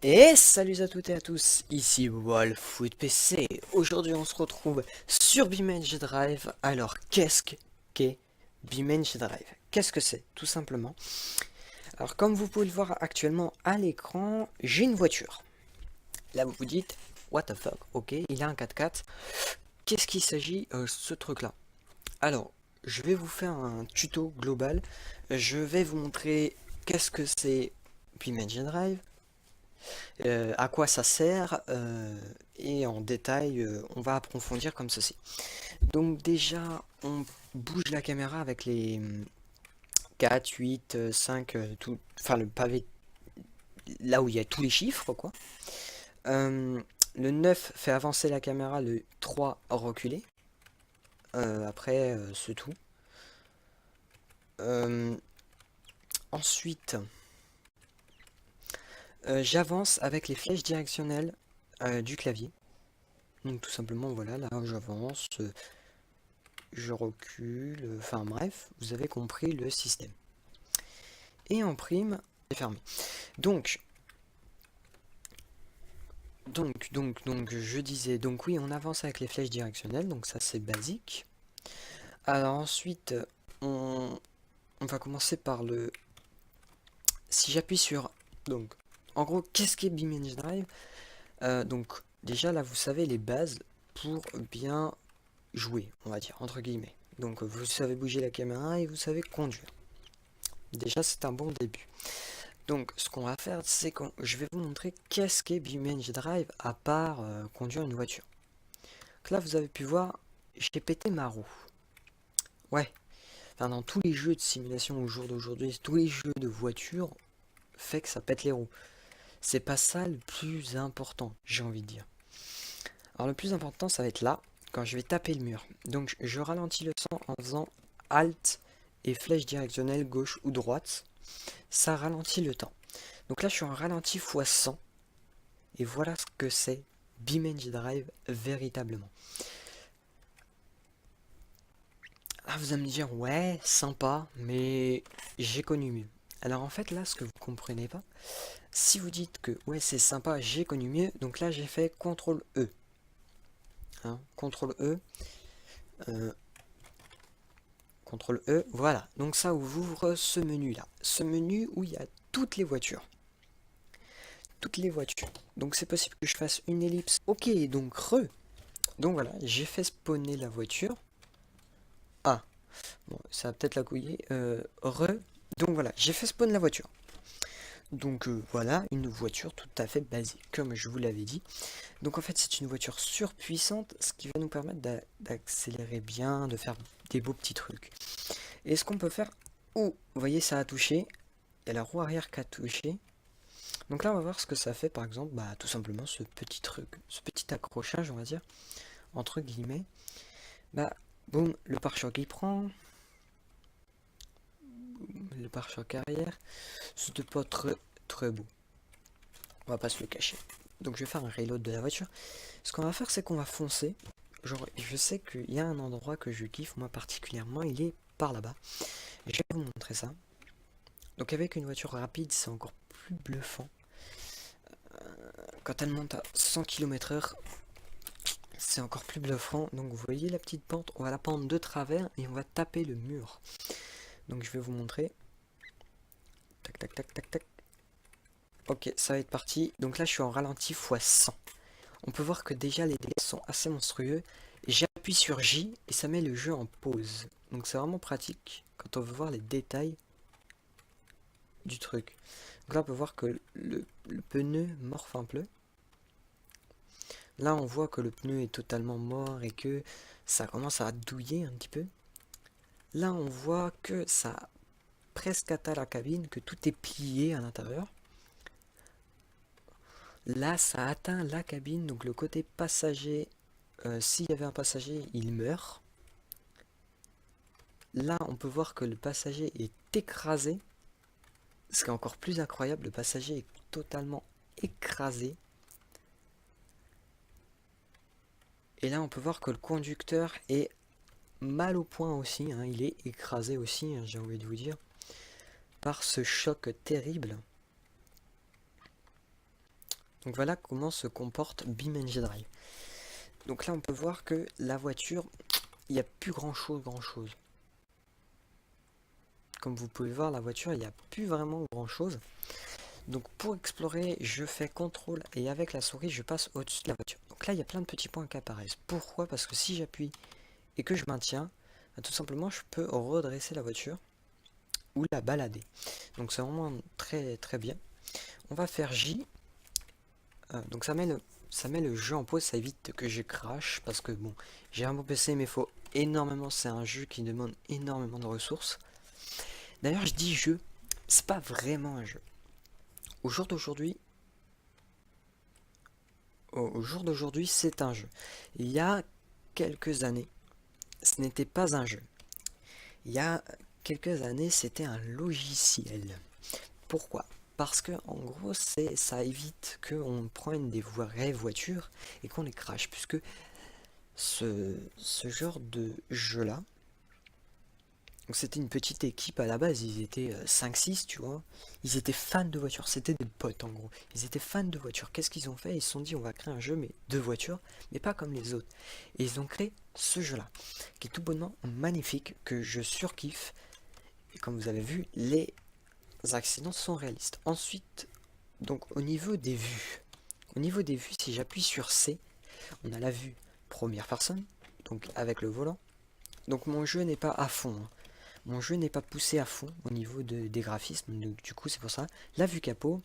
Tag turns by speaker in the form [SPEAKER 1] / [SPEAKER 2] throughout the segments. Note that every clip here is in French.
[SPEAKER 1] Et salut à toutes et à tous, ici Wolfwood PC. Aujourd'hui on se retrouve sur BeamNG Drive. Alors qu'est-ce qu'est BeamNG Drive? Qu'est-ce que c'est? Tout simplement. Alors comme vous pouvez le voir actuellement à l'écran, j'ai une voiture. Là vous vous dites, what the fuck, ok, il a un 4x4. Qu'est-ce qu'il s'agit ce truc là? Alors, je vais vous faire un tuto global. Je vais vous montrer qu'est-ce que c'est BeamNG Drive. À quoi ça sert et en détail on va approfondir comme ceci. Donc déjà on bouge la caméra avec les 4, 8, 5, tout, enfin le pavé là où il y a tous les chiffres quoi. Le 9 fait avancer la caméra, le 3 reculer. Après c'est tout. Ensuite j'avance avec les flèches directionnelles du clavier. Donc tout simplement voilà, là j'avance, je recule, enfin bref, vous avez compris le système. Et en prime, c'est fermé. Donc, je disais, donc oui, on avance avec les flèches directionnelles, donc ça c'est basique. Alors ensuite, on va commencer par le... Si j'appuie sur... Donc, en gros, qu'est-ce qu'est BeamNG Drive? Donc, déjà là, vous savez les bases pour bien jouer, on va dire, entre guillemets. Donc, vous savez bouger la caméra et vous savez conduire. Déjà, c'est un bon début. Donc, ce qu'on va faire, c'est que je vais vous montrer qu'est-ce qu'est BeamNG Drive à part conduire une voiture. Donc là, vous avez pu voir, j'ai pété ma roue. Ouais, enfin, dans tous les jeux de simulation au jour d'aujourd'hui, tous les jeux de voiture, fait que ça pète les roues. C'est pas ça le plus important, j'ai envie de dire. Alors, le plus important, ça va être là, quand je vais taper le mur. Donc, je ralentis le son en faisant Alt et flèche directionnelle gauche ou droite. Ça ralentit le temps. Donc là, je suis en ralenti x 100. Et voilà ce que c'est BeamNG Drive véritablement. Ah, vous allez me dire, ouais, sympa, mais j'ai connu mieux. Alors en fait, là, ce que vous comprenez pas, si vous dites que, ouais, c'est sympa, j'ai connu mieux, donc là, j'ai fait CTRL E. Hein, CTRL E. Euh, CTRL E, voilà. Donc ça ouvre ce menu-là. Ce menu où il y a toutes les voitures. Toutes les voitures. Donc c'est possible que je fasse une ellipse. Ok, donc Donc voilà, j'ai fait spawner la voiture. Ah, bon, ça va peut-être la couiller. Donc voilà, j'ai fait spawn la voiture. Donc voilà, une voiture tout à fait basique, comme je vous l'avais dit. Donc en fait, c'est une voiture surpuissante, ce qui va nous permettre d'accélérer bien, de faire des beaux petits trucs. Et ce qu'on peut faire... Oh, vous voyez, ça a touché. Il y a la roue arrière qui a touché. Donc là, on va voir ce que ça fait, par exemple, bah, tout simplement ce petit truc, ce petit accrochage, on va dire, entre guillemets. Bah, boum, le pare-choc il prend. Le pare-choc arrière. C'était pas très beau. On va pas se le cacher. Donc je vais faire un reload de la voiture. Ce qu'on va faire, c'est qu'on va foncer. Genre, je sais qu'il y a un endroit que je kiffe, moi particulièrement, il est par là-bas. Je vais vous montrer ça. Donc avec une voiture rapide, c'est encore plus bluffant. Quand elle monte à 100 km/h, c'est encore plus bluffant. Donc vous voyez la petite pente, on va la pendre de travers et on va taper le mur. Donc je vais vous montrer. Tac, tac, tac, tac, tac. Ok, ça va être parti. Donc là, je suis en ralenti x 100. On peut voir que déjà les dégâts sont assez monstrueux. J'appuie sur J et ça met le jeu en pause. Donc c'est vraiment pratique quand on veut voir les détails du truc. Donc là, on peut voir que le pneu morphe un peu. Là, on voit que le pneu est totalement mort et que ça commence à douiller un petit peu. Là, on voit que ça a presque atteint la cabine, que tout est plié à l'intérieur. Là, ça atteint la cabine, donc le côté passager, s'il y avait un passager, il meurt. Là, on peut voir que le passager est écrasé. Ce qui est encore plus incroyable, le passager est totalement écrasé. Et là on peut voir que le conducteur est mal au point aussi, hein. Il est écrasé aussi, hein, j'ai envie de vous dire, par ce choc terrible. Donc voilà comment se comporte BeamNG Drive. Donc là on peut voir que la voiture, il n'y a plus grand chose. Comme vous pouvez voir, la voiture, il n'y a plus vraiment grand chose. Donc pour explorer, je fais CTRL et avec la souris, je passe au-dessus de la voiture. Donc là, il y a plein de petits points qui apparaissent. Pourquoi? Parce que si j'appuie et que je maintiens, bah, tout simplement, je peux redresser la voiture ou la balader. Donc c'est vraiment très très bien. On va faire J. Donc ça met le jeu en pause, ça évite que je crache parce que bon, j'ai un bon PC mais il faut énormément, c'est un jeu qui demande énormément de ressources. D'ailleurs, je dis jeu, c'est pas vraiment un jeu. Au jour d'aujourd'hui, c'est un jeu. Il y a quelques années, ce n'était pas un jeu. Il y a quelques années, c'était un logiciel. Pourquoi? Parce que en gros, ça évite qu'on prenne des vraies voitures et qu'on les crache, puisque ce genre de jeu-là, donc c'était une petite équipe à la base, ils étaient 5-6, tu vois. Ils étaient fans de voitures, c'était des potes en gros. Ils étaient fans de voitures. Qu'est-ce qu'ils ont fait? Ils se sont dit on va créer un jeu mais de voitures, mais pas comme les autres. Et ils ont créé ce jeu-là, qui est tout bonnement magnifique, que je surkiffe. Et comme vous avez vu, les accidents sont réalistes. Ensuite, donc au niveau des vues. Au niveau des vues, si j'appuie sur C, on a la vue première personne, donc avec le volant. Donc mon jeu n'est pas à fond, hein. Mon jeu n'est pas poussé à fond au niveau des graphismes, donc du coup c'est pour ça. La vue capot,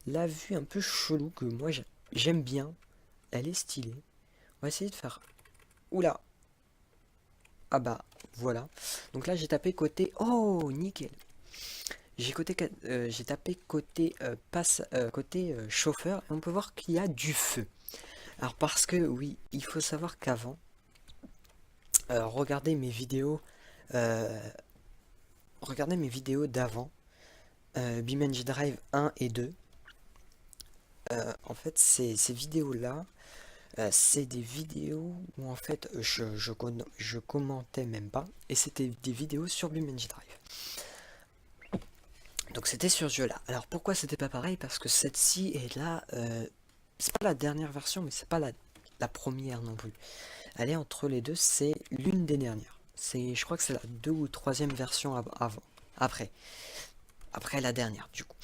[SPEAKER 1] la vue un peu chelou que moi j'aime bien, elle est stylée. On va essayer de faire... Oula. Ah bah voilà. Donc là j'ai tapé côté... Oh nickel. J'ai tapé côté chauffeur et on peut voir qu'il y a du feu. Alors parce que oui, il faut savoir qu'avant, regardez mes vidéos... regardez mes vidéos d'avant, BeamNG Drive 1 et 2. En fait, ces vidéos-là, c'est des vidéos où en fait je commentais même pas, et c'était des vidéos sur BeamNG Drive. Donc c'était sur ce jeu-là. Alors pourquoi c'était pas pareil? Parce que cette-ci est là, c'est pas la dernière version, mais c'est pas la première non plus. Elle est entre les deux, c'est l'une des dernières. Je crois que c'est la 2 ou 3e version avant, après la dernière du coup.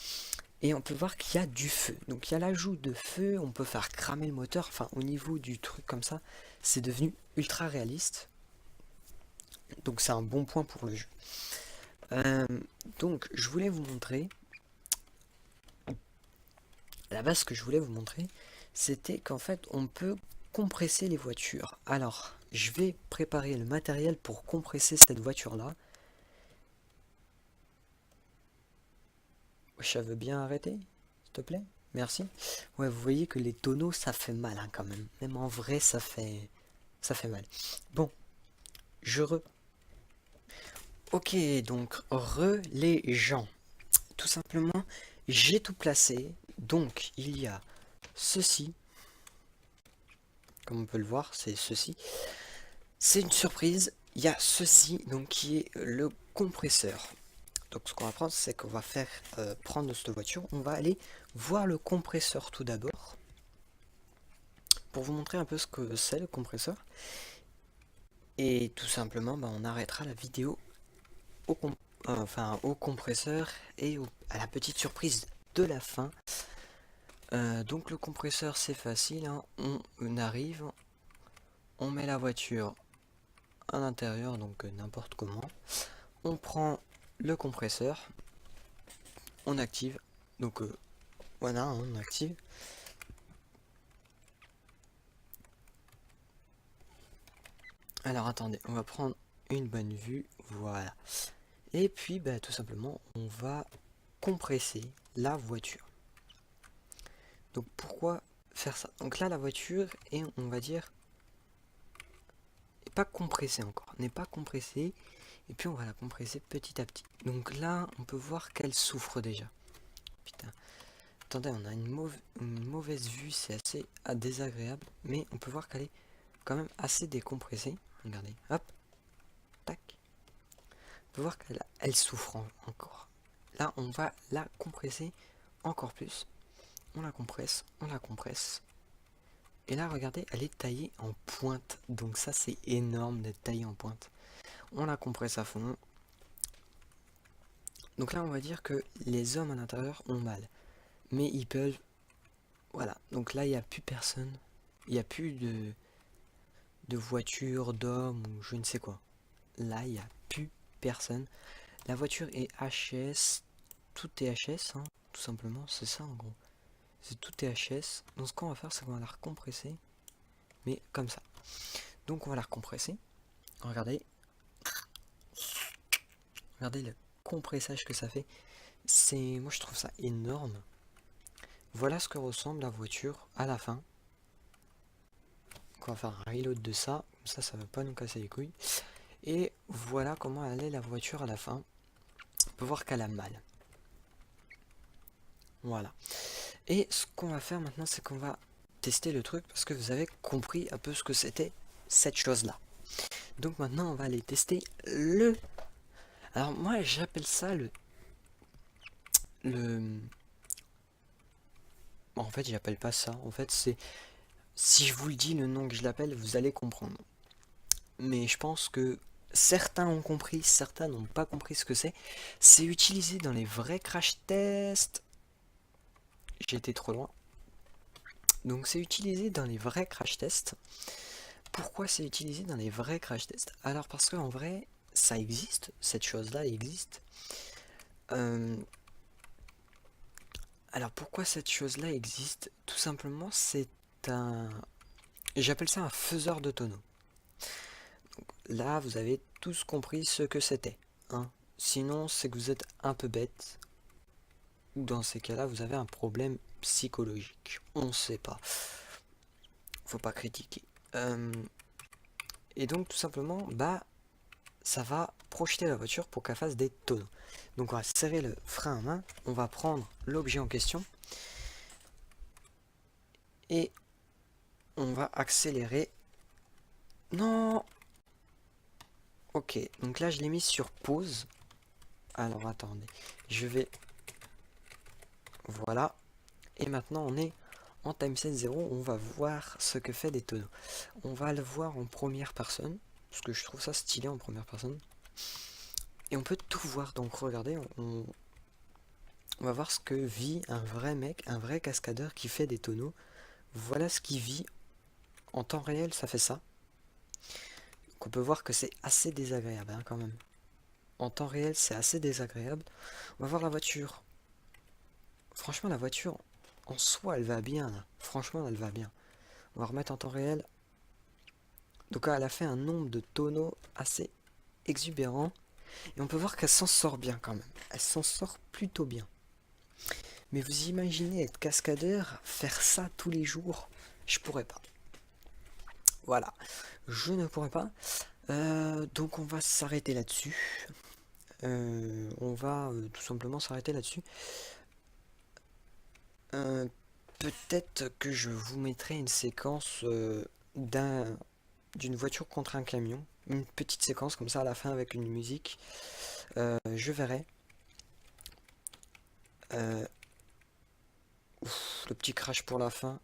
[SPEAKER 1] Et on peut voir qu'il y a du feu. Donc il y a l'ajout de feu, on peut faire cramer le moteur. Enfin, au niveau du truc comme ça, c'est devenu ultra réaliste. Donc c'est un bon point pour le jeu. Donc je voulais vous montrer... À la base, ce que je voulais vous montrer, c'était qu'en fait, on peut compresser les voitures. Alors, je vais préparer le matériel pour compresser cette voiture-là. Ça veut bien arrêter, s'il te plaît? Merci. Ouais, vous voyez que les tonneaux, ça fait mal hein, quand même. Même en vrai, ça fait mal. Bon, Ok, donc, les gens. Tout simplement, j'ai tout placé. Donc, il y a ceci. Comme on peut le voir, c'est ceci. C'est une surprise. Il y a ceci, donc, qui est le compresseur. Donc, ce qu'on va prendre, c'est qu'on va faire prendre cette voiture. On va aller voir le compresseur tout d'abord. Pour vous montrer un peu ce que c'est le compresseur. Et tout simplement, on arrêtera la vidéo au compresseur et à la petite surprise de la fin. Donc le compresseur c'est facile, hein. On arrive, on met la voiture à l'intérieur, donc n'importe comment. On prend le compresseur, on active, donc voilà, hein, on active. Alors attendez, on va prendre une bonne vue, voilà. Et puis tout simplement on va compresser la voiture. Donc pourquoi faire ça? Donc là la voiture est, on va dire, n'est pas compressée encore, n'est pas compressée, et puis on va la compresser petit à petit. Donc là on peut voir qu'elle souffre déjà. Putain, attendez, on a une mauvaise vue, c'est assez désagréable, mais on peut voir qu'elle est quand même assez décompressée. Regardez, hop, tac. On peut voir qu'elle souffre encore. Là, on va la compresser encore plus. On la compresse, on la compresse. Et là, regardez, elle est taillée en pointe. Donc ça, c'est énorme d'être taillée en pointe. On la compresse à fond. Donc là, on va dire que les hommes à l'intérieur ont mal. Mais ils peuvent... Voilà. Donc là, il n'y a plus personne. Il n'y a plus de voiture, d'hommes ou je ne sais quoi. Là, il n'y a plus personne. La voiture est HS. Tout est HS, hein, tout simplement. C'est ça, en gros. C'est tout est HS. Donc ce qu'on va faire, c'est qu'on va la recompresser. Mais comme ça. Donc on va la recompresser. Regardez. Regardez le compressage que ça fait. Moi je trouve ça énorme. Voilà ce que ressemble la voiture à la fin. Donc on va faire un reload de ça. Comme ça va pas nous casser les couilles. Et voilà comment elle est la voiture à la fin. On peut voir qu'elle a mal. Voilà. Et ce qu'on va faire maintenant, c'est qu'on va tester le truc parce que vous avez compris un peu ce que c'était cette chose-là. Donc maintenant, on va aller tester le... Alors moi, j'appelle ça le... Bon, en fait, j'appelle pas ça. En fait, c'est... Si je vous le dis le nom que je l'appelle, vous allez comprendre. Mais je pense que certains ont compris, certains n'ont pas compris ce que c'est. C'est utilisé dans les vrais crash tests. J'ai été trop loin. Donc c'est utilisé dans les vrais crash tests. Pourquoi c'est utilisé dans les vrais crash tests? Alors parce qu'en vrai, ça existe, cette chose-là existe. Alors pourquoi cette chose-là existe? Tout simplement, c'est un... J'appelle ça un faiseur de tonneaux. Là, vous avez tous compris ce que c'était. Hein. Sinon, c'est que vous êtes un peu bête. Ou dans ces cas-là, vous avez un problème psychologique. On ne sait pas. Faut pas critiquer. Et donc, tout simplement, ça va projeter la voiture pour qu'elle fasse des tonneaux. Donc, on va serrer le frein à main. On va prendre l'objet en question. Et on va accélérer. Non! Ok, donc là, je l'ai mis sur pause. Alors, attendez. Je vais... Voilà. Et maintenant, on est en timeset 0. On va voir ce que fait des tonneaux. On va le voir en première personne. Parce que je trouve ça stylé en première personne. Et on peut tout voir. Donc, regardez, on va voir ce que vit un vrai mec, un vrai cascadeur qui fait des tonneaux. Voilà ce qu'il vit. En temps réel, ça fait ça. Donc, on peut voir que c'est assez désagréable, hein, quand même. En temps réel, c'est assez désagréable. On va voir la voiture. Franchement, la voiture, en soi, elle va bien, là. Franchement, elle va bien. On va remettre en temps réel. Donc, elle a fait un nombre de tonneaux assez exubérant. Et on peut voir qu'elle s'en sort bien, quand même. Elle s'en sort plutôt bien. Mais vous imaginez être cascadeur, faire ça tous les jours? Je pourrais pas. Voilà. Je ne pourrais pas. Donc, on va s'arrêter là-dessus. On va tout simplement s'arrêter là-dessus. Peut-être que je vous mettrai une séquence d'une voiture contre un camion. Une petite séquence comme ça à la fin avec une musique. Je verrai. Le petit crash pour la fin.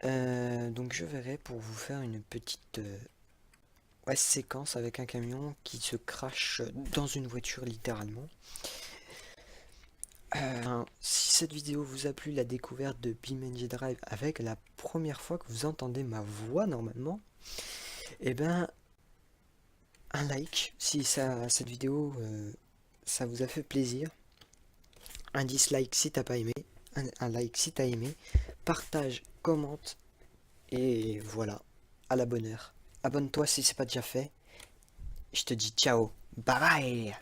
[SPEAKER 1] Donc je verrai pour vous faire une petite séquence avec un camion qui se crache dans une voiture littéralement. Si cette vidéo vous a plu, la découverte de BeamNG Drive avec la première fois que vous entendez ma voix normalement, et ben un like si cette vidéo ça vous a fait plaisir, un dislike si t'as pas aimé, un like si t'as aimé, partage, commente et voilà, à la bonne heure. Abonne-toi si c'est pas déjà fait. Je te dis ciao, bye bye.